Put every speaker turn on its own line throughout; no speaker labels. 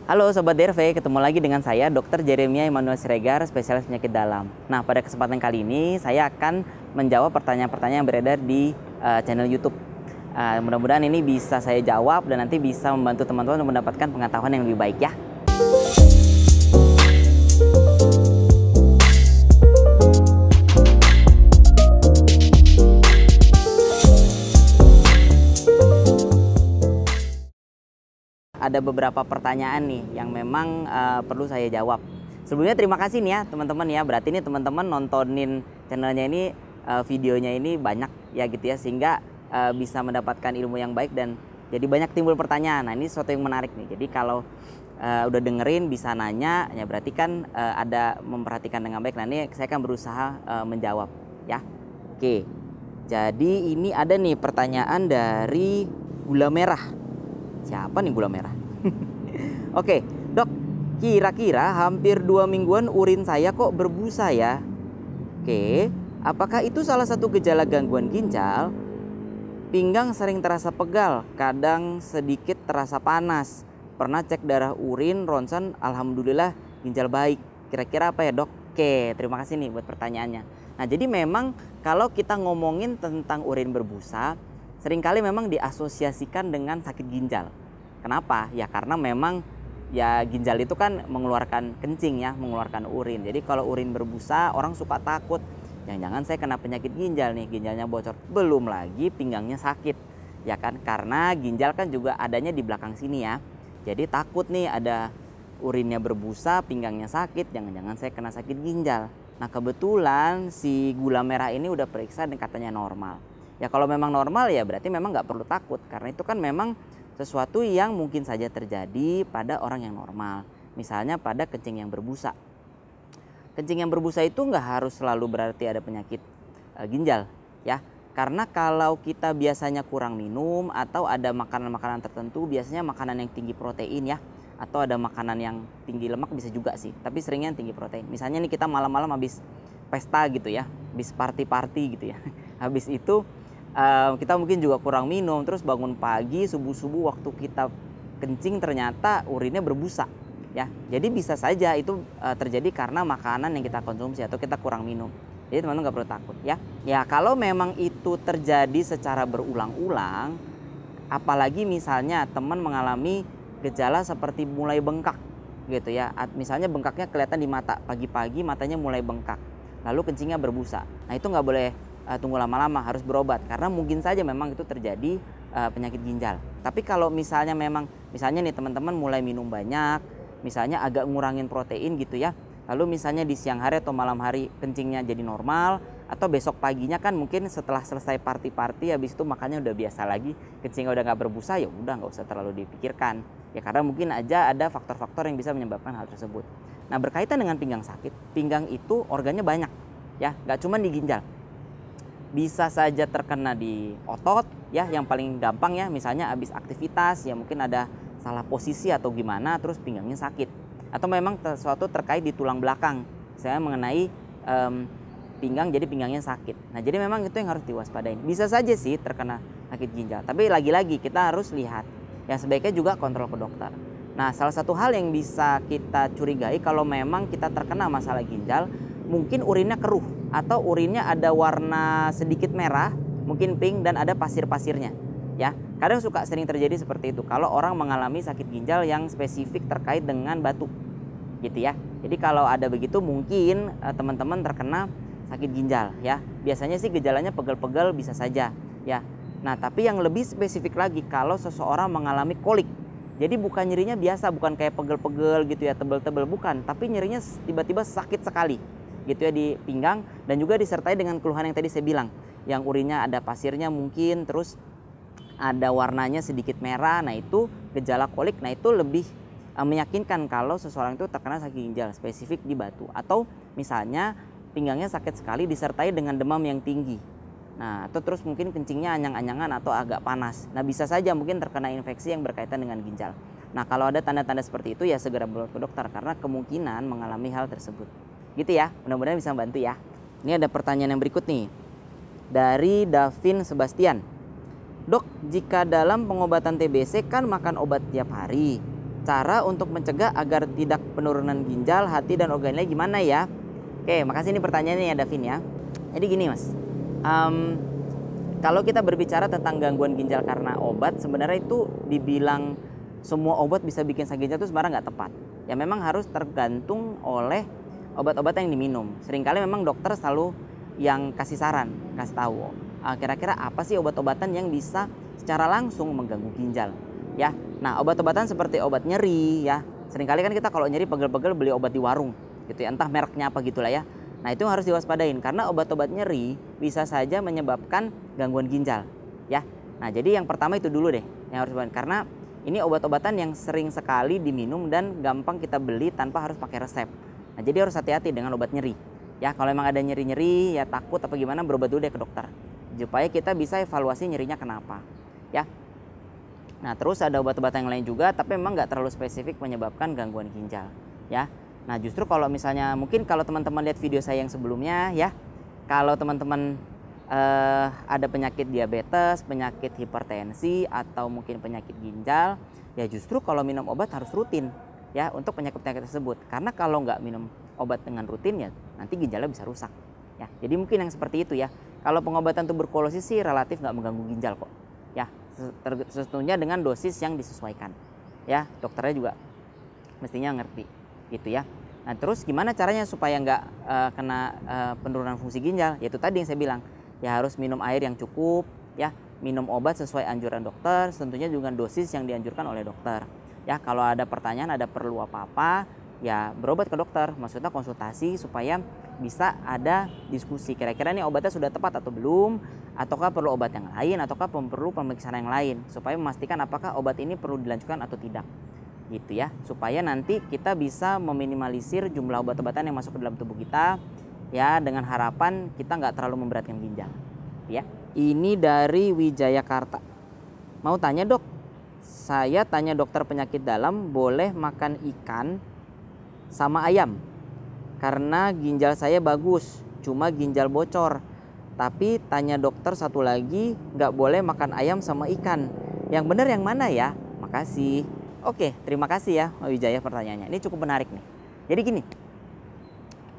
Halo Sobat DRV, ketemu lagi dengan saya Dr. Jeremia Immanuel Siregar, spesialis penyakit dalam. Nah, pada kesempatan kali ini saya akan menjawab pertanyaan-pertanyaan yang beredar di channel YouTube. Mudah-mudahan ini bisa saya jawab dan nanti bisa membantu teman-teman untuk mendapatkan pengetahuan yang lebih baik ya. Ada beberapa pertanyaan nih yang memang perlu saya jawab. Sebelumnya terima kasih nih ya teman-teman ya. Berarti ini teman-teman nontonin channelnya ini, videonya ini banyak ya gitu ya, sehingga bisa mendapatkan ilmu yang baik dan jadi banyak timbul pertanyaan. Nah, ini sesuatu yang menarik nih. Jadi kalau udah dengerin bisa nanya ya, berarti kan ada memperhatikan dengan baik. Nah, ini saya akan berusaha menjawab ya. Oke. Jadi ini ada nih pertanyaan dari Gula Merah. Siapa nih Gula Merah? Oke, Dok, kira-kira hampir 2 mingguan urin saya kok berbusa ya? Oke, apakah itu salah satu gejala gangguan ginjal? Pinggang sering terasa pegal, kadang sedikit terasa panas. Pernah cek darah urin, ronsen, alhamdulillah ginjal baik. Kira-kira apa ya, Dok? Oke, terima kasih nih buat pertanyaannya. Nah, jadi memang kalau kita ngomongin tentang urin berbusa, seringkali memang diasosiasikan dengan sakit ginjal. Kenapa? Ya karena memang ya ginjal itu kan mengeluarkan kencing ya, mengeluarkan urin. Jadi kalau urin berbusa orang suka takut, jangan-jangan saya kena penyakit ginjal nih, ginjalnya bocor. Belum lagi pinggangnya sakit, ya kan? Karena ginjal kan juga adanya di belakang sini ya. Jadi takut nih ada urinnya berbusa, pinggangnya sakit, jangan-jangan saya kena sakit ginjal. Nah, kebetulan si Gula Merah ini udah periksa dan katanya normal. Ya kalau memang normal ya berarti memang nggak perlu takut, karena itu kan memang sesuatu yang mungkin saja terjadi pada orang yang normal. Misalnya pada kencing yang berbusa. Kencing yang berbusa itu nggak harus selalu berarti ada penyakit ginjal ya. Karena kalau kita biasanya kurang minum atau ada makanan-makanan tertentu, biasanya makanan yang tinggi protein ya, atau ada makanan yang tinggi lemak bisa juga sih, tapi seringnya tinggi protein. Misalnya nih kita malam-malam habis pesta gitu ya, habis party-party gitu ya. Habis itu kita mungkin juga kurang minum, terus bangun pagi subuh-subuh waktu kita kencing ternyata urinnya berbusa ya. Jadi bisa saja itu terjadi karena makanan yang kita konsumsi atau kita kurang minum. Jadi teman-teman nggak perlu takut ya. Ya kalau memang itu terjadi secara berulang-ulang, apalagi misalnya teman mengalami gejala seperti mulai bengkak gitu ya. Misalnya bengkaknya kelihatan di mata, pagi-pagi matanya mulai bengkak, lalu kencingnya berbusa. Nah, itu nggak boleh tunggu lama-lama, harus berobat karena mungkin saja memang itu terjadi penyakit ginjal. Tapi kalau misalnya nih teman-teman mulai minum banyak, misalnya agak ngurangin protein gitu ya, lalu misalnya di siang hari atau malam hari kencingnya jadi normal, atau besok paginya kan mungkin setelah selesai party habis itu makannya udah biasa lagi, kencingnya udah nggak berbusa, ya udah nggak usah terlalu dipikirkan ya, karena mungkin aja ada faktor-faktor yang bisa menyebabkan hal tersebut. Nah, berkaitan dengan pinggang sakit, pinggang itu organnya banyak ya, nggak cuma di ginjal. Bisa saja terkena di otot ya, yang paling gampang ya, misalnya habis aktivitas ya mungkin ada salah posisi atau gimana terus pinggangnya sakit, atau memang sesuatu terkait di tulang belakang, saya mengenai pinggang jadi pinggangnya sakit. Nah, jadi memang itu yang harus diwaspadain. Bisa saja sih terkena sakit ginjal, tapi lagi-lagi kita harus lihat ya, sebaiknya juga kontrol ke dokter. Nah, salah satu hal yang bisa kita curigai kalau memang kita terkena masalah ginjal, mungkin urinnya keruh atau urinnya ada warna sedikit merah, mungkin pink, dan ada pasir-pasirnya ya. Kadang sering terjadi seperti itu kalau orang mengalami sakit ginjal yang spesifik terkait dengan batu gitu ya. Jadi kalau ada begitu mungkin teman-teman terkena sakit ginjal ya. Biasanya sih gejalanya pegel-pegel bisa saja ya. Nah, tapi yang lebih spesifik lagi kalau seseorang mengalami kolik. Jadi bukan nyerinya biasa, bukan kayak pegel-pegel gitu ya, tebel-tebel, bukan, tapi nyerinya tiba-tiba sakit sekali gitu ya di pinggang, dan juga disertai dengan keluhan yang tadi saya bilang, yang urinnya ada pasirnya mungkin, terus ada warnanya sedikit merah. Nah, itu gejala kolik. Nah, itu lebih meyakinkan kalau seseorang itu terkena sakit ginjal spesifik di batu, atau misalnya pinggangnya sakit sekali disertai dengan demam yang tinggi. Nah, atau terus mungkin kencingnya anyang-anyangan atau agak panas. Nah, bisa saja mungkin terkena infeksi yang berkaitan dengan ginjal. Nah, kalau ada tanda-tanda seperti itu ya segera berobat ke dokter karena kemungkinan mengalami hal tersebut. Gitu ya, mudah-mudahan bisa bantu ya. Ini ada pertanyaan yang berikut nih dari Davin Sebastian. Dok, jika dalam pengobatan TBC kan makan obat tiap hari, cara untuk mencegah agar tidak penurunan ginjal, hati, dan organ lain gimana ya? Oke, makasih ini pertanyaannya ya Davin ya. Jadi gini mas, kalau kita berbicara tentang gangguan ginjal karena obat, sebenarnya itu dibilang semua obat bisa bikin sakit ginjal itu sebenarnya nggak tepat. Ya memang harus tergantung oleh obat-obatan yang diminum. Seringkali memang dokter selalu yang kasih saran, kasih tahu kira-kira apa sih obat-obatan yang bisa secara langsung mengganggu ginjal. Ya, nah obat-obatan seperti obat nyeri ya, seringkali kan kita kalau nyeri pegel-pegel beli obat di warung gitu ya, entah mereknya apa gitulah ya. Nah itu harus diwaspadain karena obat-obat nyeri bisa saja menyebabkan gangguan ginjal ya. Nah jadi yang pertama itu dulu deh yang harus diwaspadai, karena ini obat-obatan yang sering sekali diminum dan gampang kita beli tanpa harus pakai resep. Nah jadi harus hati-hati dengan obat nyeri ya. Kalau memang ada nyeri-nyeri ya takut apa gimana, berobat dulu deh ke dokter supaya kita bisa evaluasi nyerinya kenapa ya. Nah terus ada obat-obatan yang lain juga tapi memang nggak terlalu spesifik menyebabkan gangguan ginjal ya. Nah justru kalau misalnya mungkin kalau teman-teman lihat video saya yang sebelumnya ya, kalau teman-teman ada penyakit diabetes, penyakit hipertensi atau mungkin penyakit ginjal, ya justru kalau minum obat harus rutin ya untuk penyakit-penyakit tersebut. Karena kalau nggak minum obat dengan rutin ya nanti ginjalnya bisa rusak ya. Jadi mungkin yang seperti itu ya. Kalau pengobatan tuberkulosis sih relatif nggak mengganggu ginjal kok ya, tentunya dengan dosis yang disesuaikan ya, dokternya juga mestinya ngerti gitu ya. Nah terus gimana caranya supaya nggak kena penurunan fungsi ginjal? Yaitu tadi yang saya bilang ya, harus minum air yang cukup ya, minum obat sesuai anjuran dokter, tentunya dengan dosis yang dianjurkan oleh dokter ya. Kalau ada pertanyaan, ada perlu apa-apa ya berobat ke dokter, maksudnya konsultasi supaya bisa ada diskusi kira-kira nih obatnya sudah tepat atau belum, ataukah perlu obat yang lain, ataukah perlu pemeriksaan yang lain supaya memastikan apakah obat ini perlu dilanjutkan atau tidak gitu ya, supaya nanti kita bisa meminimalisir jumlah obat-obatan yang masuk ke dalam tubuh kita ya, dengan harapan kita nggak terlalu memberatkan ginjal ya. Ini dari Wijayakarta, mau tanya dok, saya tanya dokter penyakit dalam boleh makan ikan sama ayam karena ginjal saya bagus, cuma ginjal bocor. Tapi tanya dokter satu lagi nggak boleh makan ayam sama ikan, yang benar yang mana ya? Makasih. Oke, terima kasih ya Wijaya pertanyaannya, ini cukup menarik nih. Jadi gini,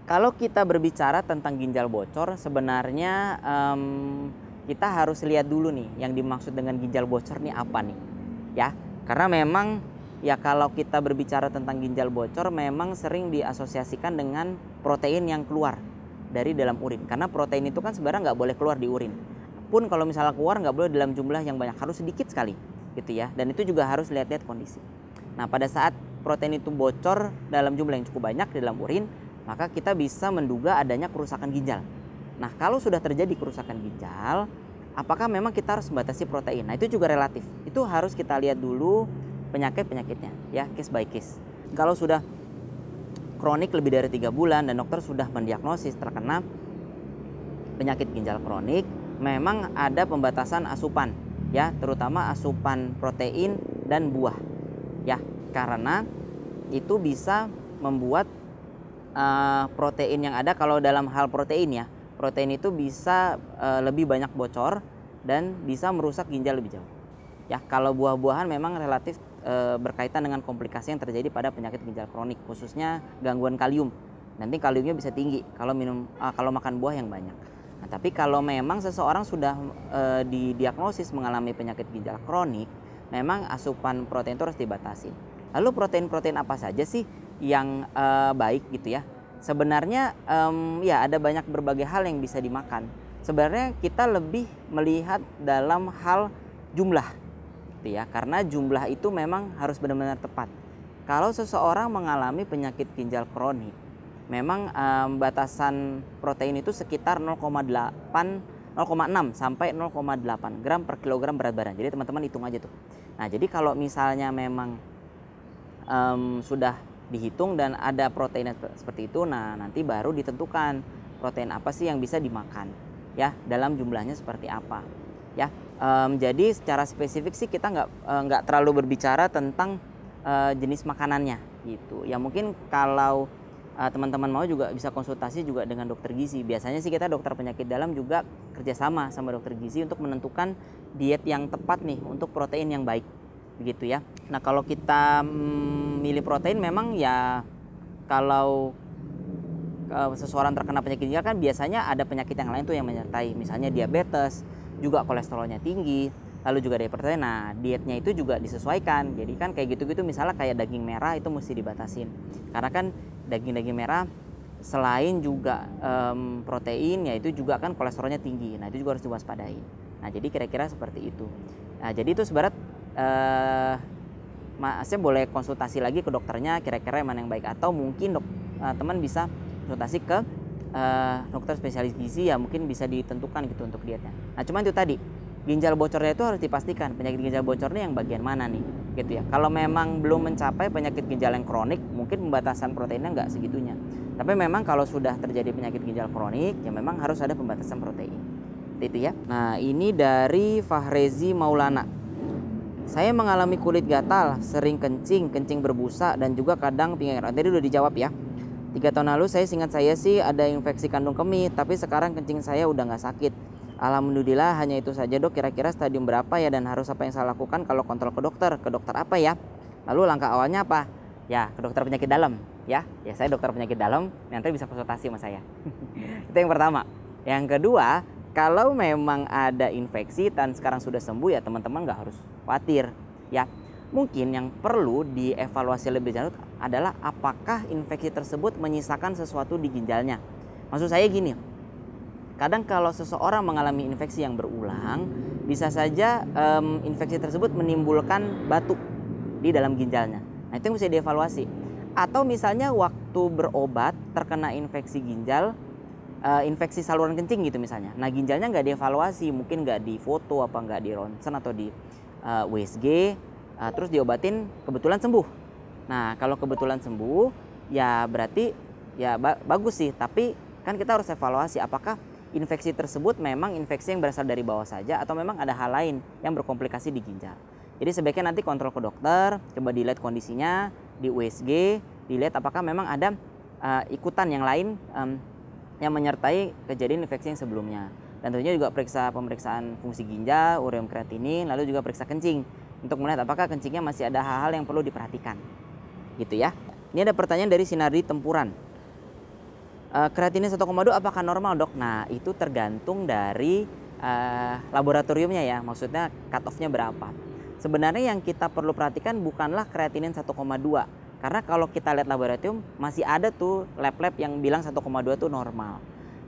kalau kita berbicara tentang ginjal bocor, sebenarnya kita harus lihat dulu nih yang dimaksud dengan ginjal bocor nih apa nih ya. Karena memang ya kalau kita berbicara tentang ginjal bocor memang sering diasosiasikan dengan protein yang keluar dari dalam urin. Karena protein itu kan sebenarnya nggak boleh keluar di urin. Pun kalau misalnya keluar nggak boleh dalam jumlah yang banyak, harus sedikit sekali gitu ya. Dan itu juga harus lihat-lihat kondisi. Nah pada saat protein itu bocor dalam jumlah yang cukup banyak di dalam urin, maka kita bisa menduga adanya kerusakan ginjal. Nah kalau sudah terjadi kerusakan ginjal, apakah memang kita harus membatasi protein? Nah itu juga relatif. Itu harus kita lihat dulu penyakit-penyakitnya ya, case by case. Kalau sudah kronik lebih dari 3 bulan dan dokter sudah mendiagnosis terkena penyakit ginjal kronik, memang ada pembatasan asupan ya, terutama asupan protein dan buah ya, karena itu bisa membuat protein yang ada, kalau dalam hal protein ya, protein itu bisa lebih banyak bocor dan bisa merusak ginjal lebih jauh ya. Kalau buah-buahan memang relatif berkaitan dengan komplikasi yang terjadi pada penyakit ginjal kronik, khususnya gangguan kalium. Nanti kaliumnya bisa tinggi kalau kalau makan buah yang banyak. Nah, tapi kalau memang seseorang sudah didiagnosis mengalami penyakit ginjal kronik, memang asupan protein itu harus dibatasi. Lalu protein-protein apa saja sih yang baik gitu ya? Sebenarnya ya ada banyak berbagai hal yang bisa dimakan. Sebenarnya kita lebih melihat dalam hal jumlah ya, karena jumlah itu memang harus benar-benar tepat. Kalau seseorang mengalami penyakit ginjal kronik, memang batasan protein itu sekitar 0,6 sampai 0,8 gram per kilogram berat badan. Jadi teman-teman hitung aja tuh. Nah jadi kalau misalnya memang sudah dihitung dan ada protein seperti itu, nah nanti baru ditentukan protein apa sih yang bisa dimakan ya, dalam jumlahnya seperti apa ya. Jadi secara spesifik sih kita nggak terlalu berbicara tentang jenis makanannya gitu ya. Mungkin kalau teman-teman mau juga bisa konsultasi juga dengan dokter gizi. Biasanya sih kita dokter penyakit dalam juga kerjasama sama dokter gizi untuk menentukan diet yang tepat nih untuk protein yang baik begitu ya. Nah kalau kita milih protein memang ya kalau seseorang terkena penyakit ginjal kan biasanya ada penyakit yang lain tuh yang menyertai, misalnya diabetes, juga kolesterolnya tinggi, lalu juga hipertensi. Nah dietnya itu juga disesuaikan, jadi kan kayak gitu-gitu misalnya kayak daging merah itu mesti dibatasin, karena kan daging-daging merah selain juga protein ya itu juga kan kolesterolnya tinggi, nah itu juga harus diwaspadai. Nah jadi kira-kira seperti itu. Nah jadi itu sebenarnya saya boleh konsultasi lagi ke dokternya kira-kira mana yang baik, atau mungkin teman bisa konsultasi ke dokter spesialis gizi ya, mungkin bisa ditentukan gitu untuk dietnya. Nah cuman itu tadi ginjal bocornya itu harus dipastikan penyakit ginjal bocornya yang bagian mana nih gitu ya. Kalau memang belum mencapai penyakit ginjal yang kronik mungkin pembatasan proteinnya nggak segitunya, tapi memang kalau sudah terjadi penyakit ginjal kronik ya memang harus ada pembatasan protein itu ya. Nah ini dari Fahrezi Maulana. Saya mengalami kulit gatal, sering kencing berbusa, dan juga kadang pinggang. Tadi udah dijawab ya. 3 tahun lalu seingat saya sih ada infeksi kandung kemih, tapi sekarang kencing saya udah nggak sakit. Alhamdulillah, hanya itu saja dok. Kira-kira stadium berapa ya, dan harus apa yang saya lakukan kalau kontrol ke dokter? Ke dokter apa ya? Lalu langkah awalnya apa? Ya ke dokter penyakit dalam ya. Ya saya dokter penyakit dalam, nanti bisa konsultasi sama saya. Itu yang pertama. Yang kedua, kalau memang ada infeksi dan sekarang sudah sembuh ya teman-teman nggak harus khawatir ya. Mungkin yang perlu dievaluasi lebih lanjut adalah apakah infeksi tersebut menyisakan sesuatu di ginjalnya. Maksud saya gini, kadang kalau seseorang mengalami infeksi yang berulang, bisa saja infeksi tersebut menimbulkan batu di dalam ginjalnya. Nah itu yang bisa dievaluasi. Atau misalnya waktu berobat terkena infeksi ginjal, infeksi saluran kencing gitu misalnya. Nah ginjalnya nggak dievaluasi, mungkin nggak difoto apa nggak di ronsen atau di USG, terus diobatin kebetulan sembuh. Nah kalau kebetulan sembuh ya berarti ya bagus sih, tapi kan kita harus evaluasi apakah infeksi tersebut memang infeksi yang berasal dari bawah saja atau memang ada hal lain yang berkomplikasi di ginjal. Jadi sebaiknya nanti kontrol ke dokter, coba dilihat kondisinya di USG, dilihat apakah memang ada ikutan yang lain yang menyertai kejadian infeksi yang sebelumnya. Dan tentunya juga periksa pemeriksaan fungsi ginjal, ureum kreatinin, lalu juga periksa kencing untuk melihat apakah kencingnya masih ada hal-hal yang perlu diperhatikan. Gitu ya. Ini ada pertanyaan dari Sinardi Tempuran. Kreatinin 1,2 apakah normal dok? Nah itu tergantung dari laboratoriumnya ya, maksudnya cut off-nya berapa. Sebenarnya yang kita perlu perhatikan bukanlah kreatinin 1,2, karena kalau kita lihat laboratorium masih ada tuh lab-lab yang bilang 1,2 itu normal.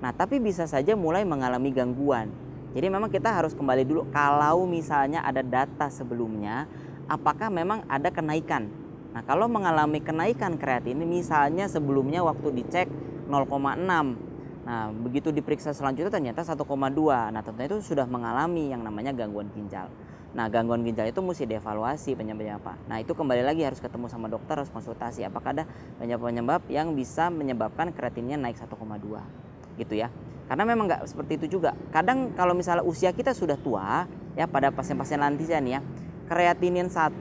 Nah tapi bisa saja mulai mengalami gangguan. Jadi memang kita harus kembali dulu kalau misalnya ada data sebelumnya, apakah memang ada kenaikan. Nah kalau mengalami kenaikan kreatinin misalnya sebelumnya waktu dicek 0,6. Nah begitu diperiksa selanjutnya ternyata 1,2. Nah tentunya itu sudah mengalami yang namanya gangguan ginjal. Nah gangguan ginjal itu mesti dievaluasi penyebabnya apa. Nah itu kembali lagi harus ketemu sama dokter, harus konsultasi apakah ada penyebab-penyebab yang bisa menyebabkan kreatinnya naik 1,2 gitu ya. Karena memang nggak seperti itu juga. Kadang kalau misalnya usia kita sudah tua ya, pada pasien-pasien lansia nih ya, kreatinin 1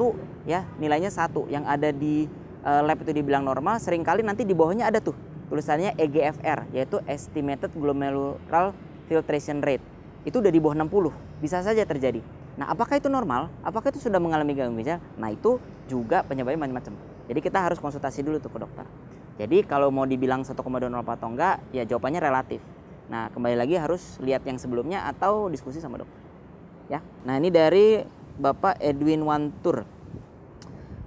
ya nilainya 1 yang ada di lab itu dibilang normal, seringkali nanti di bawahnya ada tuh tulisannya EGFR, yaitu Estimated Glomerular Filtration Rate. Itu udah di bawah 60, bisa saja terjadi. Nah apakah itu normal? Apakah itu sudah mengalami gangguan ginjal? Nah itu juga penyebabnya macam-macam. Jadi kita harus konsultasi dulu tuh ke dokter. Jadi kalau mau dibilang 1,2 normal atau enggak, ya jawabannya relatif. Nah kembali lagi harus lihat yang sebelumnya atau diskusi sama dokter. Ya. Nah ini dari Bapak Edwin Wantur.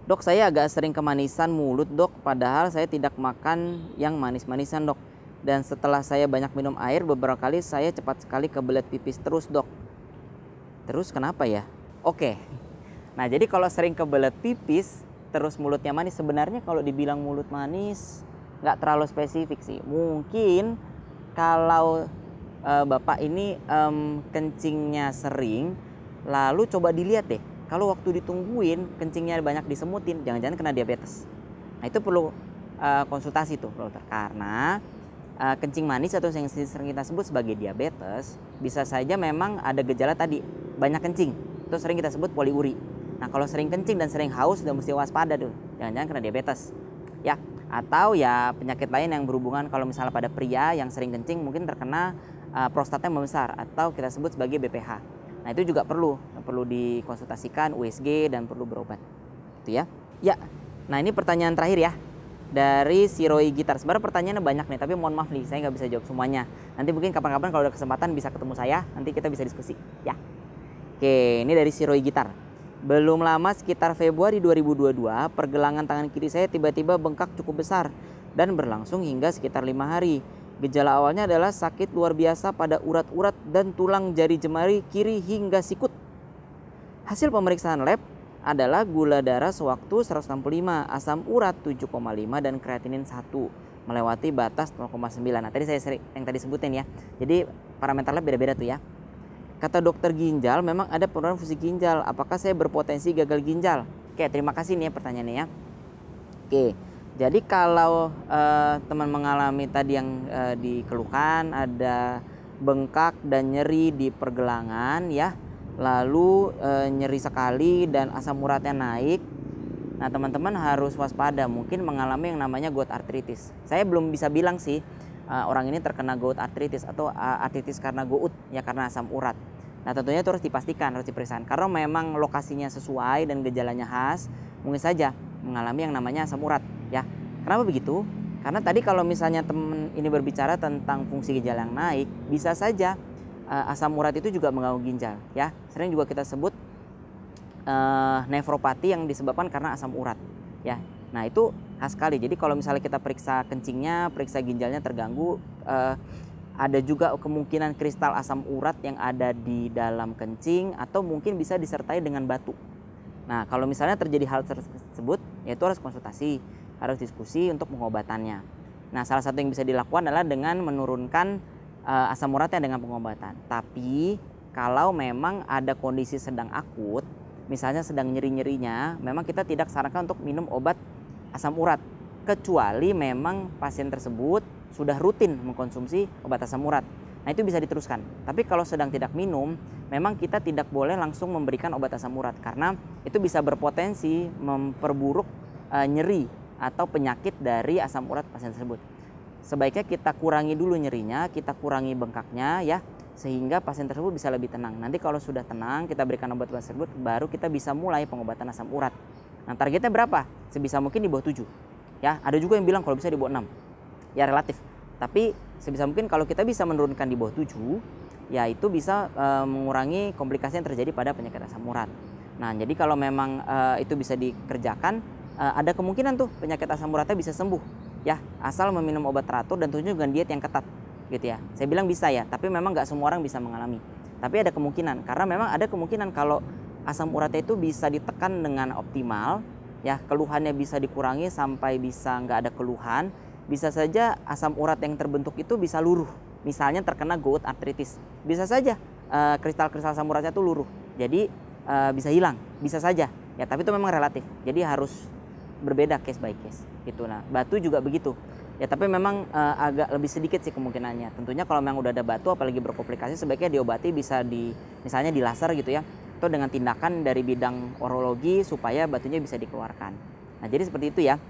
Dok saya agak sering kemanisan mulut dok, padahal saya tidak makan yang manis-manisan dok. Dan setelah saya banyak minum air beberapa kali saya cepat sekali kebelet pipis terus dok. Terus kenapa ya? Oke. Nah jadi kalau sering kebelet pipis terus mulutnya manis, sebenarnya kalau dibilang mulut manis nggak terlalu spesifik sih. Mungkin kalau Bapak ini kencingnya sering, lalu coba dilihat deh. Kalau waktu ditungguin kencingnya banyak disemutin, jangan-jangan kena diabetes. Nah itu perlu konsultasi tuh dokter, karena kencing manis atau yang sering kita sebut sebagai diabetes bisa saja memang ada gejala tadi banyak kencing, itu sering kita sebut poliuri. Nah kalau sering kencing dan sering haus udah mesti waspada tuh, jangan-jangan kena diabetes ya. Atau ya penyakit lain yang berhubungan, kalau misalnya pada pria yang sering kencing mungkin terkena prostatnya membesar atau kita sebut sebagai BPH. Nah itu juga perlu dikonsultasikan USG dan perlu berobat. Itu ya. Ya. Nah ini pertanyaan terakhir ya. Dari si Roy Gitar. Sebenarnya pertanyaannya banyak nih, tapi mohon maaf nih, saya nggak bisa jawab semuanya. Nanti mungkin kapan-kapan kalau ada kesempatan bisa ketemu saya, nanti kita bisa diskusi. Ya. Oke, ini dari si Roy Gitar. Belum lama sekitar Februari 2022, pergelangan tangan kiri saya tiba-tiba bengkak cukup besar dan berlangsung hingga sekitar 5 hari. Gejala awalnya adalah sakit luar biasa pada urat-urat dan tulang jari jemari kiri hingga sikut. Hasil pemeriksaan lab adalah gula darah sewaktu 165, asam urat 7,5 dan kreatinin 1, melewati batas 0,9. Nah, tadi saya yang tadi sebutin ya. Jadi parameter lab beda-beda tuh ya. Kata dokter ginjal memang ada penurunan fungsi ginjal. Apakah saya berpotensi gagal ginjal? Oke, terima kasih nih ya pertanyaannya ya. Oke. Jadi kalau teman mengalami tadi yang dikeluhkan ada bengkak dan nyeri di pergelangan ya, lalu nyeri sekali dan asam uratnya naik. Nah teman-teman harus waspada, mungkin mengalami yang namanya gout arthritis. Saya belum bisa bilang sih orang ini terkena gout arthritis atau arthritis karena gout ya, karena asam urat. Nah tentunya itu harus dipastikan, harus diperiksa. Karena memang lokasinya sesuai dan gejalanya khas, mungkin saja mengalami yang namanya asam urat ya. Kenapa begitu? Karena tadi kalau misalnya teman ini berbicara tentang fungsi ginjal yang naik, bisa saja asam urat itu juga mengganggu ginjal ya. Sering juga kita sebut nefropati yang disebabkan karena asam urat ya. Nah itu khas sekali. Jadi kalau misalnya kita periksa kencingnya, periksa ginjalnya terganggu, ada juga kemungkinan kristal asam urat yang ada di dalam kencing atau mungkin bisa disertai dengan batu. Nah kalau misalnya terjadi hal tersebut, ya itu harus konsultasi, harus diskusi untuk pengobatannya. Nah salah satu yang bisa dilakukan adalah dengan menurunkan asam uratnya dengan pengobatan. Tapi kalau memang ada kondisi sedang akut, misalnya sedang nyeri-nyerinya, memang kita tidak sarankan untuk minum obat asam urat, kecuali memang pasien tersebut sudah rutin mengkonsumsi obat asam urat. Nah itu bisa diteruskan. Tapi kalau sedang tidak minum, memang kita tidak boleh langsung memberikan obat asam urat karena itu bisa berpotensi memperburuk nyeri atau penyakit dari asam urat pasien tersebut. Sebaiknya kita kurangi dulu nyerinya, kita kurangi bengkaknya ya, sehingga pasien tersebut bisa lebih tenang. Nanti kalau sudah tenang, kita berikan obat tersebut, baru kita bisa mulai pengobatan asam urat. Nah targetnya berapa? Sebisa mungkin di bawah 7 ya. Ada juga yang bilang kalau bisa di bawah 6 ya, relatif. Tapi sebisa mungkin kalau kita bisa menurunkan di bawah 7, ya itu bisa mengurangi komplikasi yang terjadi pada penyakit asam urat. Nah jadi kalau memang itu bisa dikerjakan, ada kemungkinan tuh penyakit asam uratnya bisa sembuh ya, asal meminum obat teratur dan tentunya dengan diet yang ketat gitu ya. Saya bilang bisa ya, tapi memang nggak semua orang bisa mengalami. Tapi ada kemungkinan, karena memang ada kemungkinan kalau asam uratnya itu bisa ditekan dengan optimal ya, keluhannya bisa dikurangi sampai bisa nggak ada keluhan. Bisa saja asam urat yang terbentuk itu bisa luruh, misalnya terkena gout arthritis, bisa saja kristal-kristal asam uratnya itu luruh, jadi bisa hilang, bisa saja ya, tapi itu memang relatif, jadi harus berbeda case by case gitu. Nah batu juga begitu ya, tapi memang agak lebih sedikit sih kemungkinannya. Tentunya kalau memang udah ada batu apalagi berkomplikasi, sebaiknya diobati, bisa misalnya di laser gitu ya, atau dengan tindakan dari bidang urologi supaya batunya bisa dikeluarkan. Nah jadi seperti itu ya.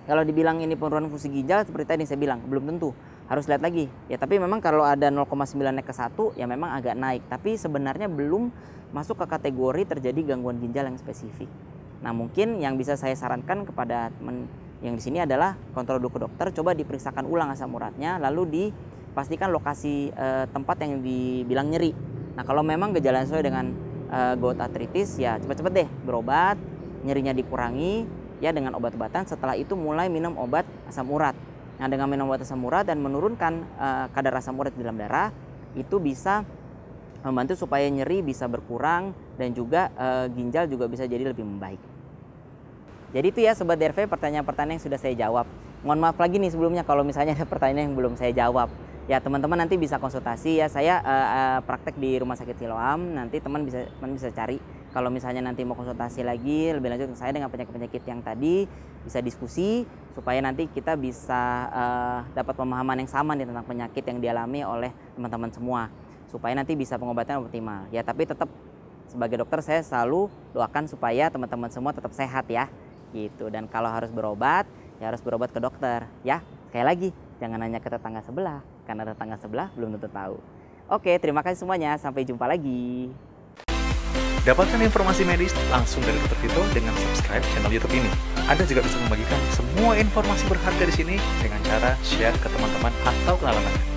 Kalau dibilang ini penurunan fungsi ginjal, seperti tadi saya bilang, belum tentu, harus lihat lagi ya. Tapi memang kalau ada 0,9 naik ke 1 ya memang agak naik, tapi sebenarnya belum masuk ke kategori terjadi gangguan ginjal yang spesifik. Nah mungkin yang bisa saya sarankan kepada teman yang di sini adalah kontrol dulu ke dokter, coba diperiksakan ulang asam uratnya, lalu dipastikan lokasi tempat yang dibilang nyeri. Nah kalau memang gejala sesuai dengan gout arthritis ya cepat-cepat deh berobat, nyerinya dikurangi ya dengan obat-obatan. Setelah itu mulai minum obat asam urat. Nah dengan minum obat asam urat dan menurunkan kadar asam urat di dalam darah, itu bisa membantu supaya nyeri bisa berkurang dan juga ginjal juga bisa jadi lebih membaik. Jadi itu ya Sobat DRV, pertanyaan-pertanyaan yang sudah saya jawab. Mohon maaf lagi nih sebelumnya kalau misalnya ada pertanyaan yang belum saya jawab. Ya teman-teman nanti bisa konsultasi ya, saya praktek di Rumah Sakit Siloam, nanti teman bisa cari. Kalau misalnya nanti mau konsultasi lagi lebih lanjut ke saya dengan penyakit-penyakit yang tadi, bisa diskusi supaya nanti kita bisa dapat pemahaman yang sama nih tentang penyakit yang dialami oleh teman-teman semua, supaya nanti bisa pengobatan optimal. Ya tapi tetap sebagai dokter saya selalu doakan supaya teman-teman semua tetap sehat ya gitu. Dan kalau harus berobat ya harus berobat ke dokter ya. Sekali lagi, jangan nanya ke tetangga sebelah, karena tetangga sebelah belum tentu tahu. Oke, terima kasih semuanya, sampai jumpa lagi.
Dapatkan informasi medis langsung dari Dr. Vito dengan subscribe channel YouTube ini. Anda juga bisa membagikan semua informasi berharga di sini dengan cara share ke teman-teman atau kenalan Anda.